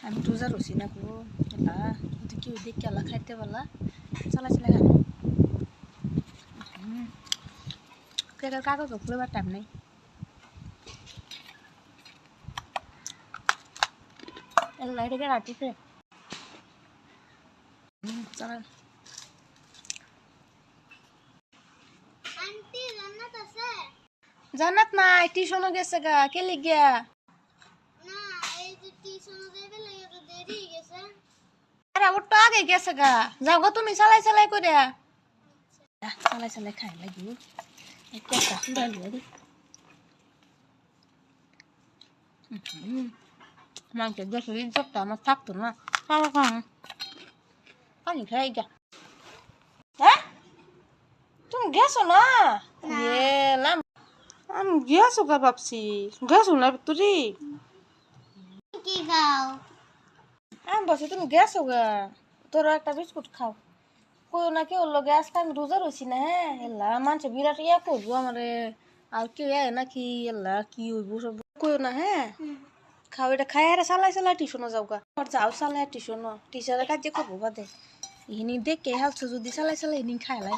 আমি রোজা রসি না গো এলা কিন্তু কেউ দেখে এলা খাইতে পারলা চালা চালা খাই কেকের কাগজ খুলেবার টাইম নেই এলা এটাকে রাখতেছে চালা জান্নাত নাই টিউশনও গেছে গা কে লিগিয়া আরে ওর তো আগে গেছে গা যাও গো তুমি চালাই চালাই করে চালাই চালাই খাই লাগি একটা সুন্দর লাগে মাংসের দেশের ইজ্জতটা আমার থাকতো না পানি খাই গা হ্যাঁ তুমি গেছো না এলাম আমি গেছো গা ভাবছি গেছো না তুই কি খাও আমি বলছি তুমি গেছো গা তোরা একটা বিস্কুট খাও কই না কেউ লগে আজকে আমি রোজা রয়েছি না হ্যাঁ এলা মানুষ বিরাট ইয়া করবো আমারে আর কেউ নাকি এলা কি হইব সব কই না হ্যাঁ খাও এটা খাই আর চালাই চালাই টিউশনও যাও গা আর যাও চালাই টিউশন টিচারের কাজ করবো বাদে ইনি দেখে হালছো যদি চালাই চালাই ইনি খাইলাই